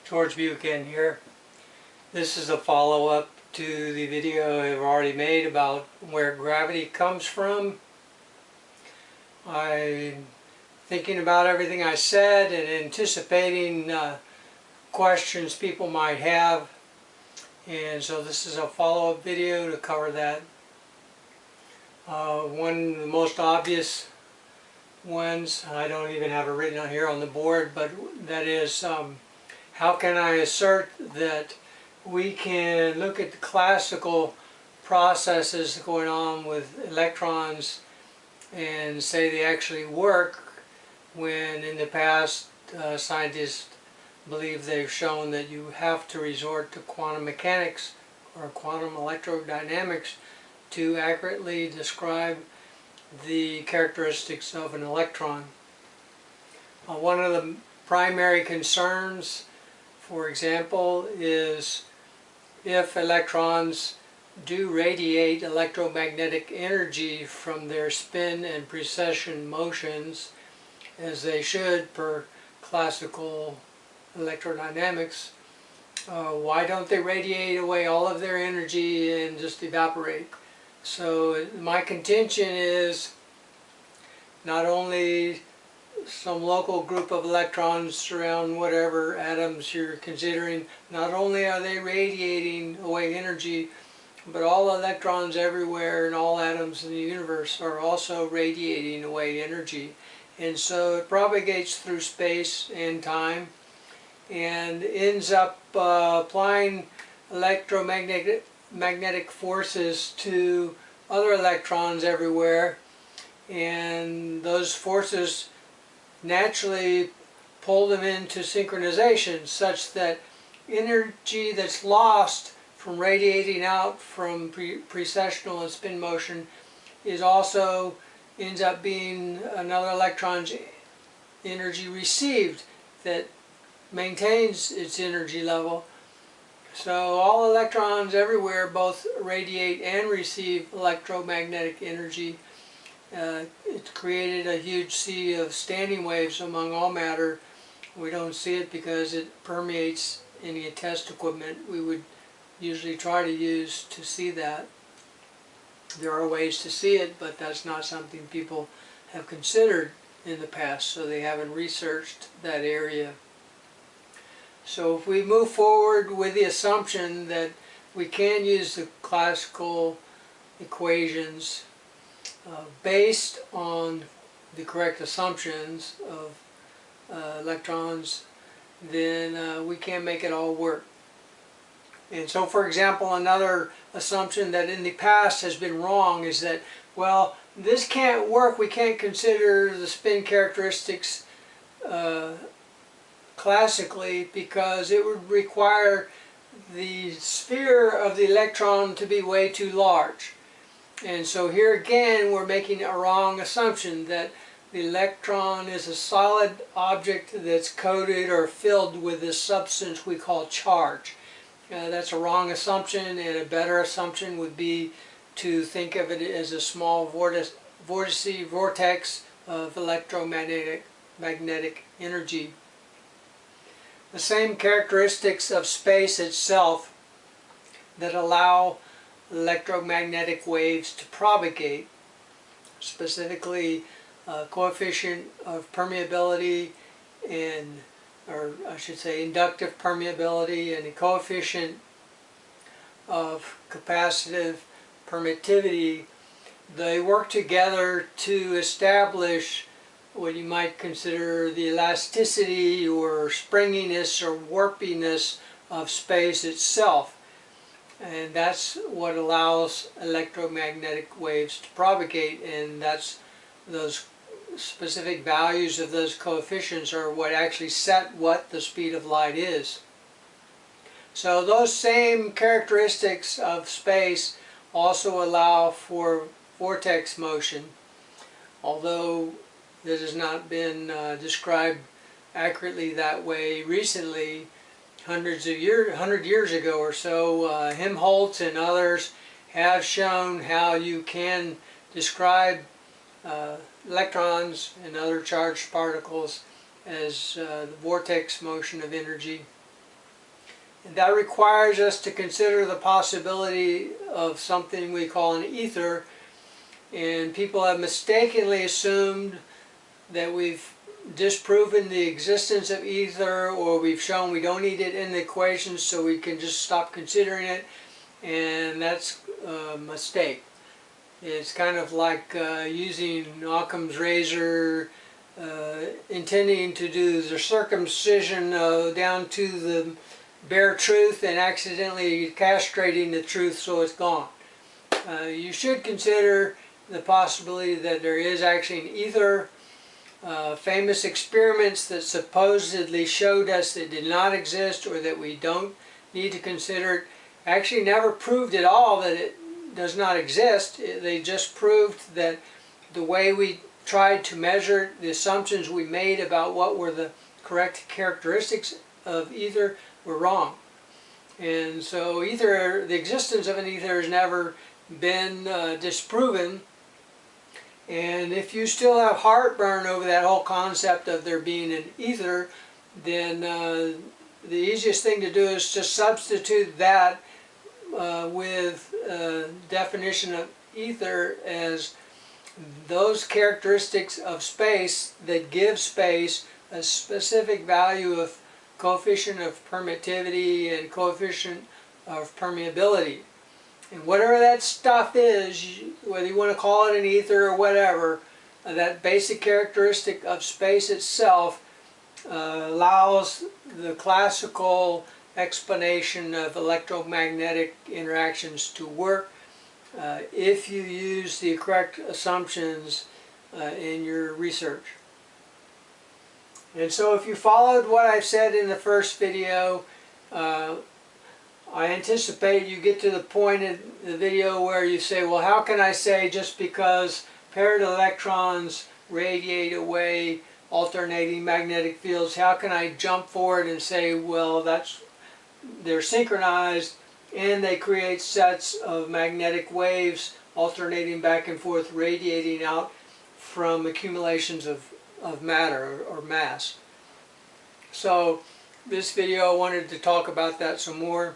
George Buchanan here. This is a follow-up to the video I've already made about where gravity comes from. I'm thinking about everything I said and anticipating questions people might have, and so this is a follow-up video to cover that. One of the most obvious ones, I don't even have it written out here on the board, but that is how can I assert that we can look at the classical processes going on with electrons and say they actually work, when in the past scientists believe they've shown that you have to resort to quantum mechanics or quantum electrodynamics to accurately describe the characteristics of an electron. One of the primary concerns, for example, is if electrons do radiate electromagnetic energy from their spin and precession motions, as they should per classical electrodynamics, why don't they radiate away all of their energy and just evaporate? So my contention is not only some local group of electrons around whatever atoms you're considering, not only are they radiating away energy, but all electrons everywhere and all atoms in the universe are also radiating away energy. And so it propagates through space and time and ends up applying electromagnetic forces to other electrons everywhere, and those forces naturally pull them into synchronization such that energy that's lost from radiating out from precessional and spin motion is also ends up being another electron's energy received that maintains its energy level. So all electrons everywhere both radiate and receive electromagnetic energy. It's created a huge sea of standing waves among all matter. We don't see it because it permeates any test equipment we would usually try to use to see that. There are ways to see it, but that's not something people have considered in the past, so they haven't researched that area. So if we move forward with the assumption that we can use the classical equations based on the correct assumptions of electrons, then we can make it all work. And so, for example, another assumption that in the past has been wrong is that, well, this can't work, we can't consider the spin characteristics classically because it would require the sphere of the electron to be way too large. And so here again we're making a wrong assumption that the electron is a solid object that's coated or filled with this substance we call charge. That's a wrong assumption, and a better assumption would be to think of it as a small vortex of electromagnetic energy. The same characteristics of space itself that allow electromagnetic waves to propagate, specifically coefficient of permeability and, or I should say inductive permeability, and the coefficient of capacitive permittivity, they work together to establish what you might consider the elasticity or springiness or warpiness of space itself. And that's what allows electromagnetic waves to propagate, and that's those specific values of those coefficients are what actually set what the speed of light is. So those same characteristics of space also allow for vortex motion, although this has not been described accurately that way recently. 100 years ago or so, Helmholtz and others have shown how you can describe electrons and other charged particles as the vortex motion of energy. And that requires us to consider the possibility of something we call an ether, and people have mistakenly assumed that we've disproven the existence of ether, or we've shown we don't need it in the equations so we can just stop considering it, and that's a mistake. It's kind of like using Occam's razor, intending to do the circumcision down to the bare truth and accidentally castrating the truth so it's gone. You should consider the possibility that there is actually an ether. Famous experiments that supposedly showed us that it did not exist or that we don't need to consider it actually never proved at all that it does not exist. They just proved that the way we tried to measure the assumptions we made about what were the correct characteristics of ether were wrong. And so ether, the existence of an ether has never been disproven. And if you still have heartburn over that whole concept of there being an ether, then the easiest thing to do is just substitute that with definition of ether as those characteristics of space that give space a specific value of coefficient of permittivity and coefficient of permeability. And whatever that stuff is, whether you want to call it an ether or whatever, that basic characteristic of space itself allows the classical explanation of electromagnetic interactions to work if you use the correct assumptions in your research. And so if you followed what I've said in the first video, I anticipate you get to the point in the video where you say, well, how can I say just because paired electrons radiate away alternating magnetic fields, how can I jump forward and say, well, they're synchronized and they create sets of magnetic waves alternating back and forth, radiating out from accumulations of matter or mass. So this video I wanted to talk about that some more.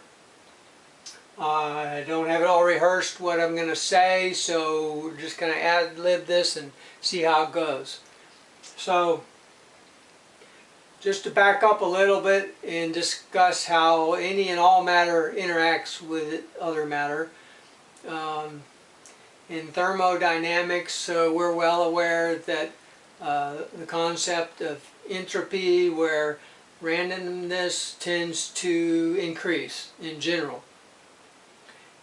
I don't have it all rehearsed what I'm going to say, so we're just going to ad-lib this and see how it goes. So just to back up a little bit and discuss how any and all matter interacts with other matter. In thermodynamics, we're well aware that the concept of entropy, where randomness tends to increase in general.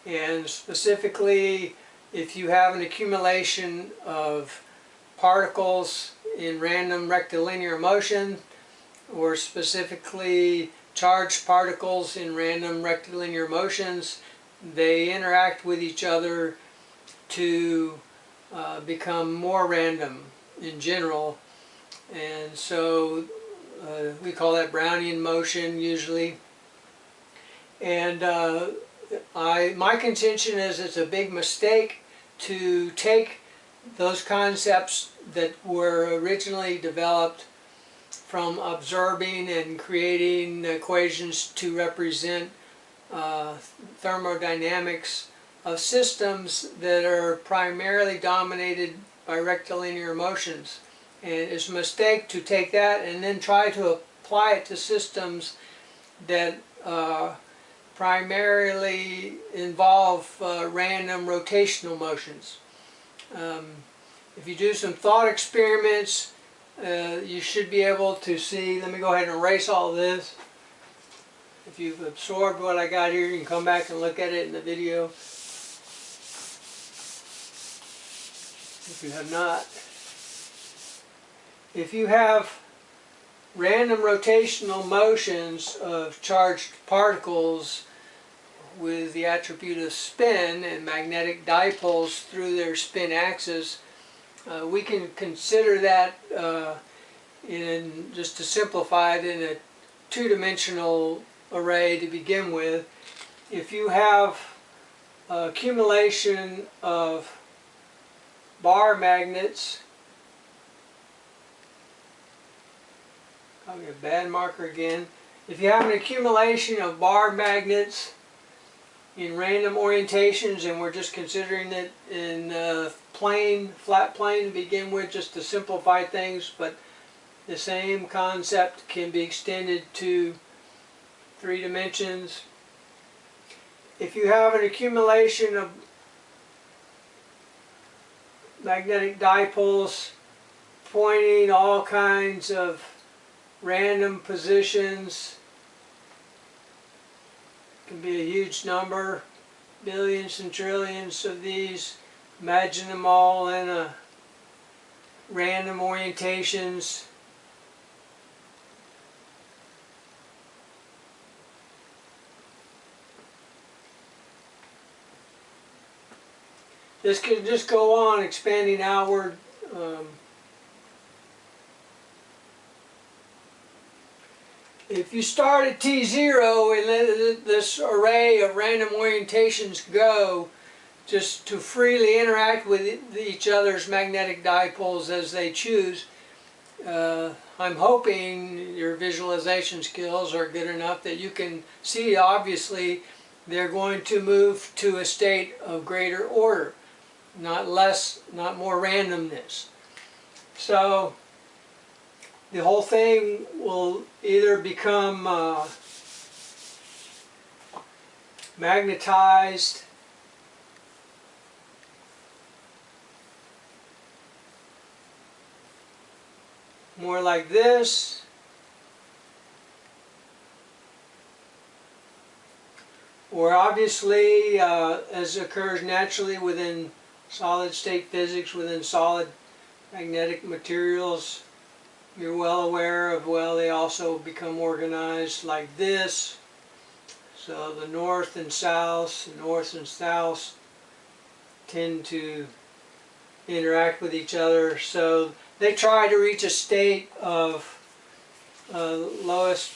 And specifically, if you have an accumulation of particles in random rectilinear motion, or specifically charged particles in random rectilinear motions, they interact with each other to become more random in general. And so we call that Brownian motion usually. And my contention is it's a big mistake to take those concepts that were originally developed from observing and creating equations to represent thermodynamics of systems that are primarily dominated by rectilinear motions. And it's a mistake to take that and then try to apply it to systems that primarily involve random rotational motions. If you do some thought experiments, you should be able to see, let me go ahead and erase all this. If you've absorbed what I got here, you can come back and look at it in the video. If you have not. If you have random rotational motions of charged particles with the attribute of spin and magnetic dipoles through their spin axis, we can consider that, just to simplify it, in a two-dimensional array to begin with. If you have accumulation of bar magnets, probably a bad marker again, if you have an accumulation of bar magnets in random orientations, and we're just considering it in flat plane to begin with, just to simplify things, but the same concept can be extended to 3 dimensions. If you have an accumulation of magnetic dipoles pointing all kinds of random positions, it can be a huge number, billions and trillions of these. Imagine them all in a random orientations. This could just go on expanding outward. If you start at T0 and let this array of random orientations go, just to freely interact with each other's magnetic dipoles as they choose, I'm hoping your visualization skills are good enough that you can see, obviously, they're going to move to a state of greater order. Not less, not more randomness. So the whole thing will either become magnetized, more like this, or obviously, as occurs naturally within solid state physics, within solid magnetic materials, you're well aware of, well, they also become organized like this. So the north and south tend to interact with each other. So they try to reach a state of lowest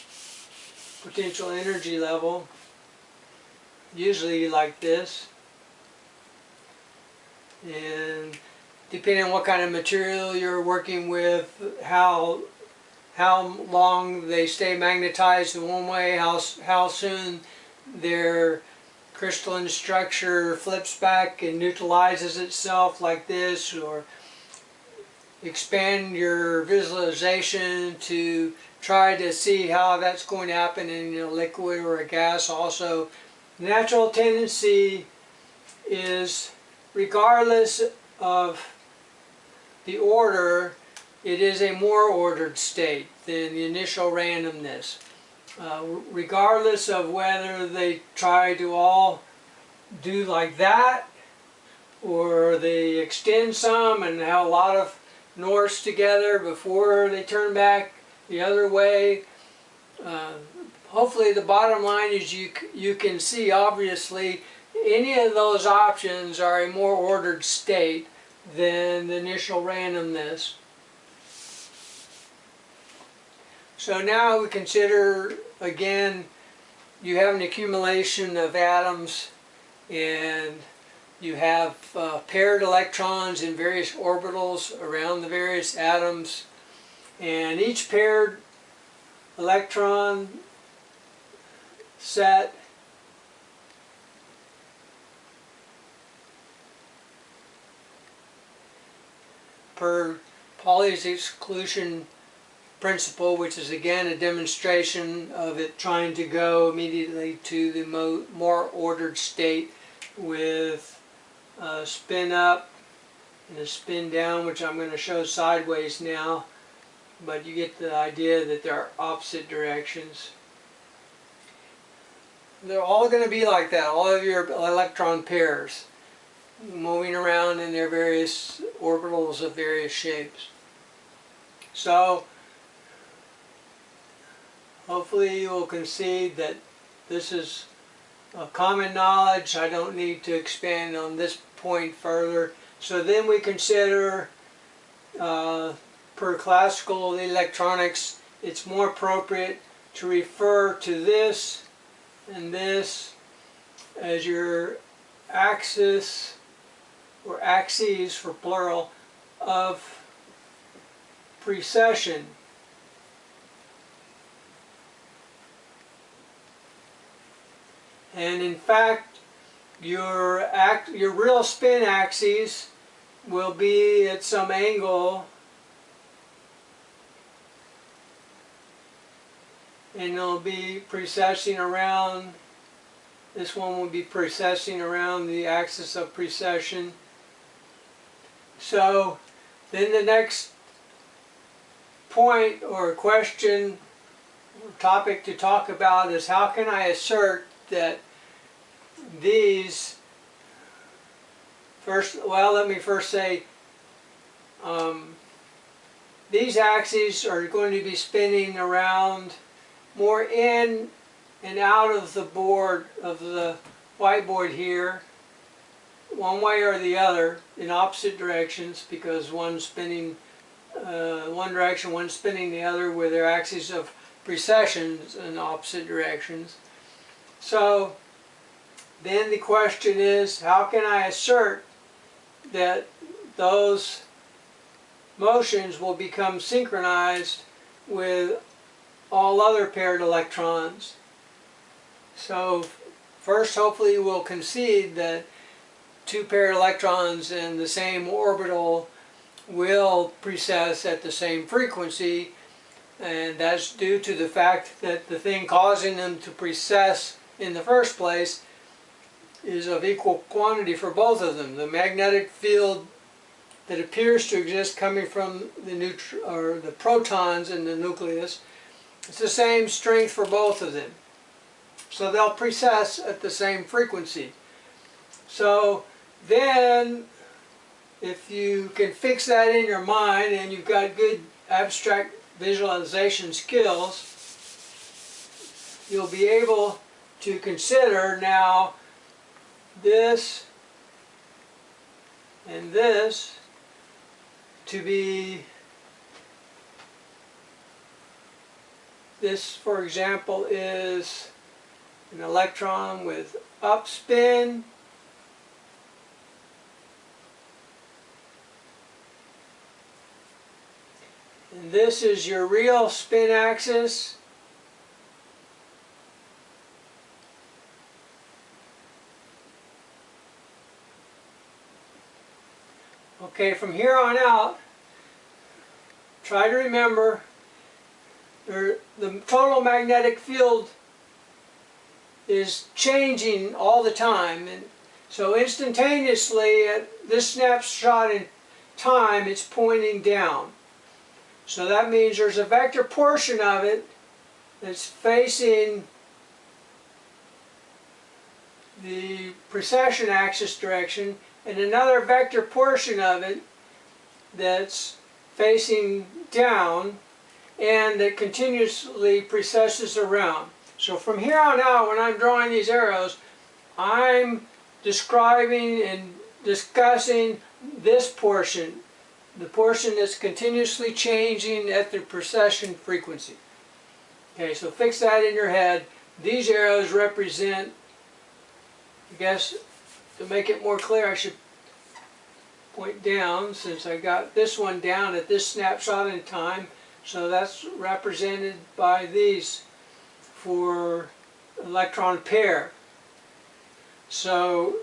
potential energy level, usually like this. And depending on what kind of material you're working with, how long they stay magnetized in one way, how soon their crystalline structure flips back and neutralizes itself like this, or expand your visualization to try to see how that's going to happen in a liquid or a gas also. Natural tendency is, regardless of the order, it is a more ordered state than the initial randomness. Regardless of whether they try to all do like that, or they extend some and have a lot of norths together before they turn back the other way. Hopefully the bottom line is you can see, obviously, any of those options are a more ordered state than the initial randomness. So now we consider, again, you have an accumulation of atoms, and you have paired electrons in various orbitals around the various atoms, and each paired electron set per Pauli's exclusion principle, which is again a demonstration of it trying to go immediately to the more ordered state with a spin up and a spin down, which I'm going to show sideways now, but you get the idea that there are opposite directions. They're all going to be like that, all of your electron pairs moving around in their various orbitals of various shapes. So hopefully you will concede that this is common knowledge. I don't need to expand on this point further. So then we consider, per classical electronics, it's more appropriate to refer to this and this as your axis, or axes for plural, of precession. And in fact, your real spin axes will be at some angle, and it'll be precessing around, this one will be precessing around the axis of precession. So then the next point or question or topic to talk about is how can I assert that these let me first say these axes are going to be spinning around more in and out of the board, of the whiteboard here, one way or the other, in opposite directions, because one's spinning one direction, one's spinning the other with their axes of precessions in opposite directions. So then the question is, how can I assert that those motions will become synchronized with all other paired electrons? So first, hopefully we'll concede that two paired electrons in the same orbital will precess at the same frequency, and that's due to the fact that the thing causing them to precess in the first place is of equal quantity for both of them. The magnetic field that appears to exist coming from the protons in the nucleus, it's the same strength for both of them. So they'll precess at the same frequency. So then, if you can fix that in your mind and you've got good abstract visualization skills, you'll be able to consider now this and this to be, this for example is an electron with up spin, and this is your real spin axis. Okay, from here on out, try to remember the total magnetic field is changing all the time, and so instantaneously at this snapshot in time it's pointing down. So that means there's a vector portion of it that's facing the precession axis direction, and another vector portion of it that's facing down and that continuously precesses around. So from here on out, when I'm drawing these arrows, I'm describing and discussing this portion, the portion that's continuously changing at the precession frequency. Okay, so fix that in your head. These arrows represent, I guess, to make it more clear, I should point down, since I got this one down at this snapshot in time. So that's represented by these for electron pair. So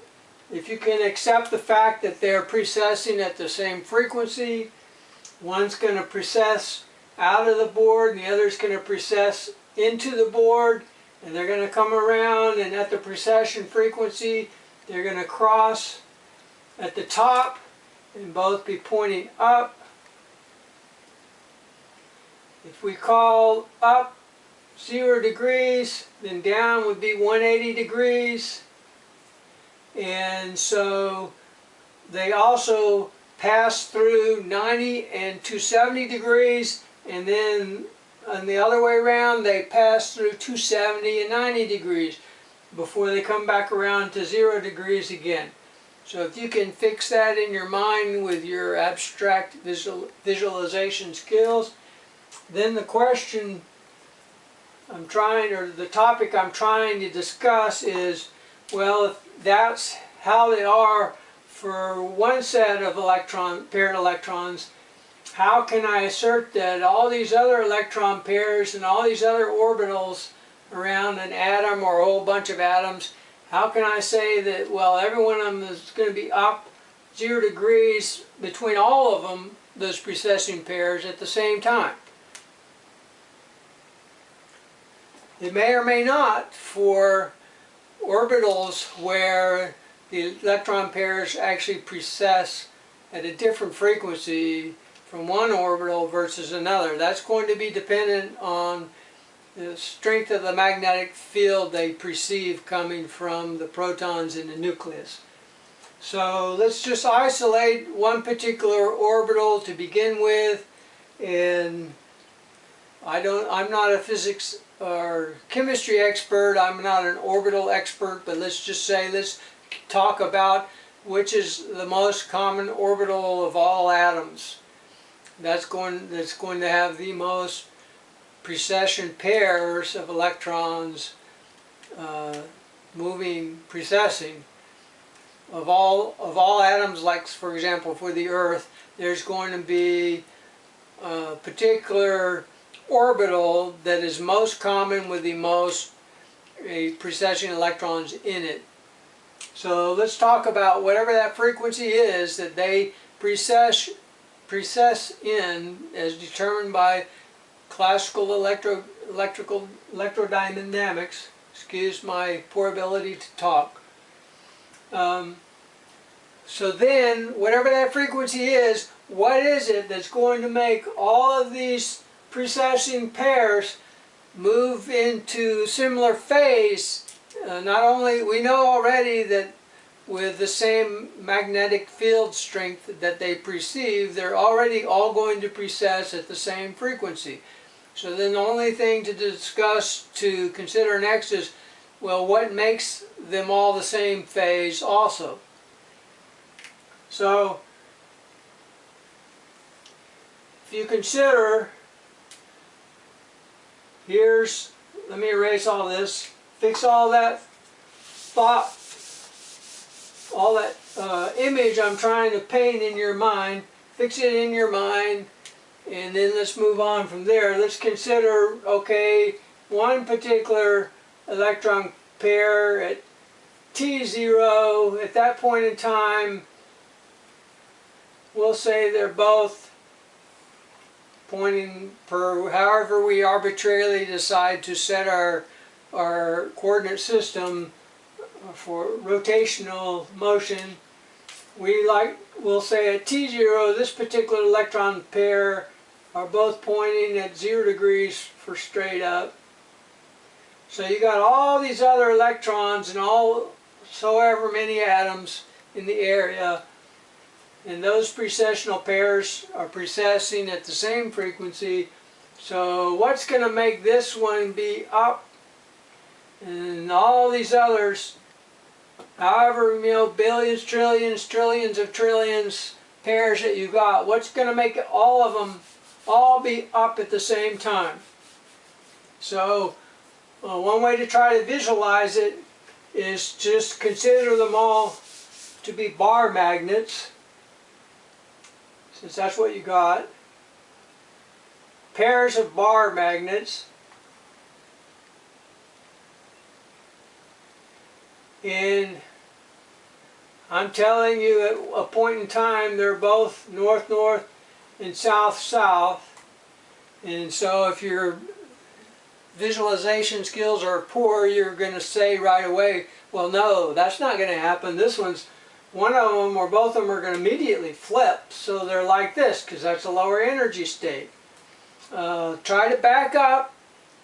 if you can accept the fact that they're precessing at the same frequency, one's going to precess out of the board and the other's going to precess into the board, and they're going to come around, and at the precession frequency they're going to cross at the top and both be pointing up. If we call up 0 degrees, then down would be 180 degrees. And so they also pass through 90 and 270 degrees, and then on the other way around they pass through 270 and 90 degrees before they come back around to 0 degrees again. So if you can fix that in your mind with your abstract visualization skills, then the question I'm trying, or the topic I'm trying to discuss is, well, if that's how they are for one set of paired electrons, how can I assert that all these other electron pairs and all these other orbitals around an atom or a whole bunch of atoms how can I say that, well, every one of them is going to be up 0 degrees between all of them, those precessing pairs, at the same time? It may or may not for orbitals where the electron pairs actually precess at a different frequency from one orbital versus another. That's going to be dependent on the strength of the magnetic field they perceive coming from the protons in the nucleus. So let's just isolate one particular orbital to begin with, and I'm not a physics or chemistry expert, I'm not an orbital expert, but let's just say, let's talk about which is the most common orbital of all atoms. That's going to have the most precession pairs of electrons precessing. Of all atoms, like for example for the Earth, there's going to be a particular orbital that is most common with the most precession electrons in it. So let's talk about whatever that frequency is that they precess in, as determined by classical electrodynamics. Excuse my poor ability to talk. So then, whatever that frequency is, what is it that's going to make all of these precessing pairs move into similar phase? Not only, we know already that with the same magnetic field strength that they perceive, they're already all going to precess at the same frequency. So then the only thing to discuss, to consider next is, well, what makes them all the same phase also? So, if you consider, let me erase all this, fix all that thought, all that image I'm trying to paint in your mind, fix it in your mind, and then let's move on from there. Let's consider, okay, one particular electron pair at T0, at that point in time, we'll say they're both pointing per however we arbitrarily decide to set our coordinate system for rotational motion. We'll say at T0, this particular electron pair are both pointing at 0 degrees for straight up. So you got all these other electrons and all soever many atoms in the area, and those precessional pairs are precessing at the same frequency. So what's going to make this one be up and all these others, however, billions, trillions, trillions of trillions pairs that you got, what's going to make all of them all be up at the same time? So one way to try to visualize it is just consider them all to be bar magnets, since that's what you got. Pairs of bar magnets. And I'm telling you, at a point in time, they're both north-north and south-south. And so if your visualization skills are poor, you're going to say right away, well, no, that's not going to happen. This one's, one of them or both of them are going to immediately flip. So they're like this, because that's a lower energy state. Try to back up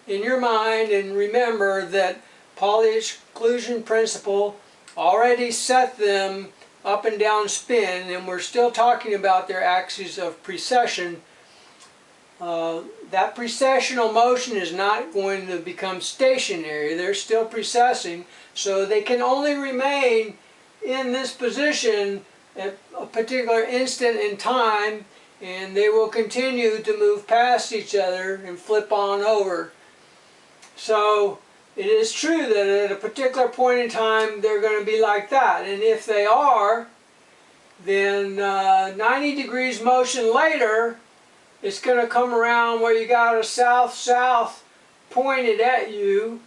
in your mind and remember that Pauli exclusion principle already set them up and down spin, and we're still talking about their axes of precession. That precessional motion is not going to become stationary. They're still precessing, so they can only remain in this position at a particular instant in time, and they will continue to move past each other and flip on over. So it is true that at a particular point in time they're going to be like that, and if they are, then 90 degrees motion later, it's going to come around where you got a south-south pointed at you,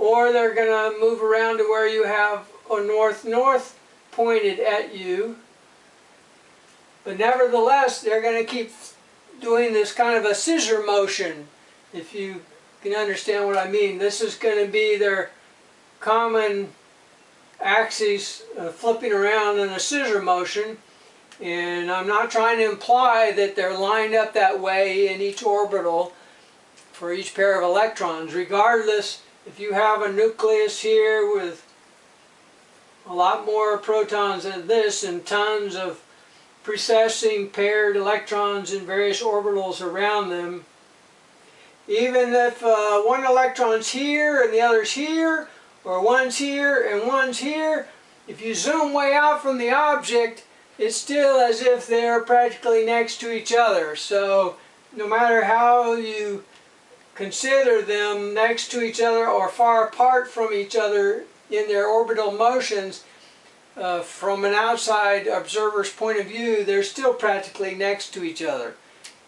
or they're going to move around to where you have a north-north pointed at you. But nevertheless, they're going to keep doing this kind of a scissor motion, if you can understand what I mean. This is going to be their common axes flipping around in a scissor motion. And I'm not trying to imply that they're lined up that way in each orbital for each pair of electrons. Regardless, if you have a nucleus here with a lot more protons than this and tons of precessing paired electrons in various orbitals around them, even if one electron's here and the other's here, or one's here and one's here, if you zoom way out from the object, it's still as if they're practically next to each other. So no matter how you consider them next to each other or far apart from each other in their orbital motions, from an outside observer's point of view, they're still practically next to each other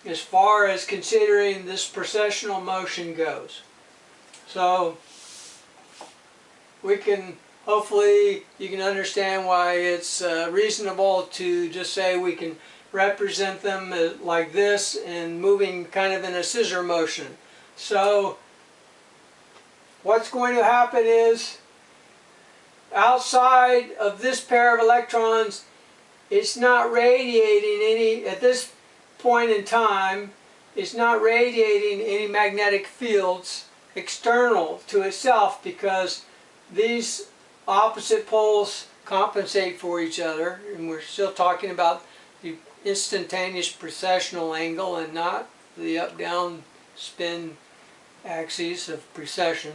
as far as considering this precessional motion goes. So we can, hopefully you can understand why it's reasonable to just say we can represent them like this and moving kind of in a scissor motion. So what's going to happen is, outside of this pair of electrons, it's not radiating any, at this point in time, it's not radiating any magnetic fields external to itself, because these opposite poles compensate for each other, and we're still talking about the instantaneous precessional angle and not the up-down spin axes of precession.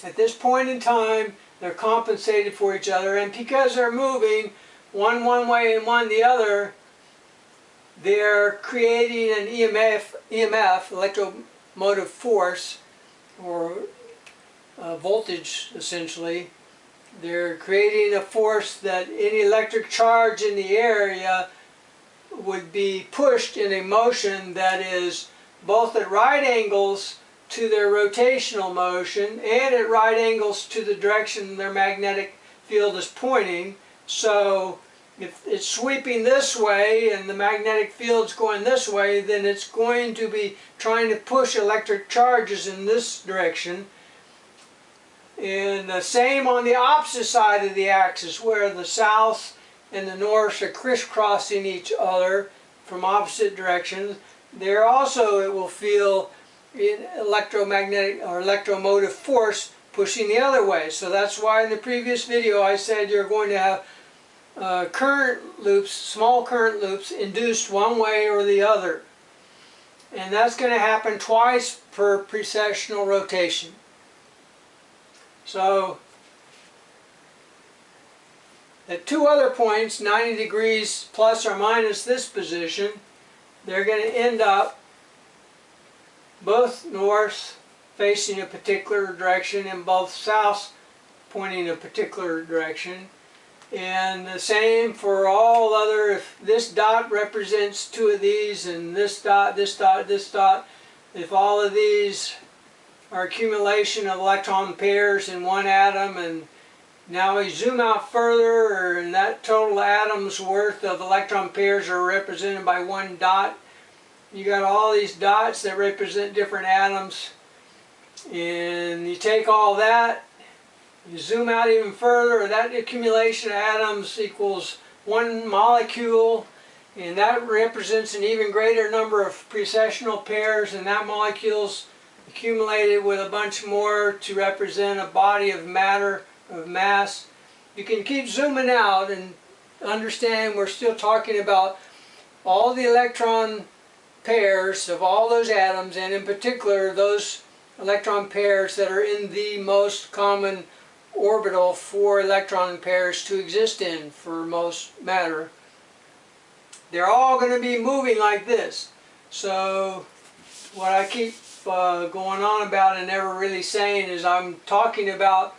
At this point in time, they're compensated for each other, and because they're moving one way and one the other, they're creating an EMF, electromotive force, or voltage essentially. They're creating a force that any electric charge in the area would be pushed in a motion that is both at right angles to their rotational motion and at right angles to the direction their magnetic field is pointing. So if it's sweeping this way and the magnetic field's going this way, then it's going to be trying to push electric charges in this direction. And the same on the opposite side of the axis, where the south and the north are crisscrossing each other from opposite directions. There also it will feel electromagnetic or electromotive force pushing the other way. So that's why in the previous video I said you're going to have current loops, small current loops, induced one way or the other. And that's going to happen twice per precessional rotation. So at two other points, 90 degrees plus or minus this position, they're going to end up both north facing a particular direction and both south pointing a particular direction. And the same for all other, if this dot represents two of these and this dot, this dot, this dot, if all of these are accumulation of electron pairs in one atom, and now we zoom out further and that total atom's worth of electron pairs are represented by one dot. You got all these dots that represent different atoms, and you take all that, you zoom out even further, that accumulation of atoms equals one molecule, and that represents an even greater number of precessional pairs, and that molecule's accumulated with a bunch more to represent a body of matter, of mass. You can keep zooming out and understand we're still talking about all the electron pairs of all those atoms, and in particular those electron pairs that are in the most common orbital for electron pairs to exist in for most matter. They're all going to be moving like this. So what I keep going on about and never really saying is I'm talking about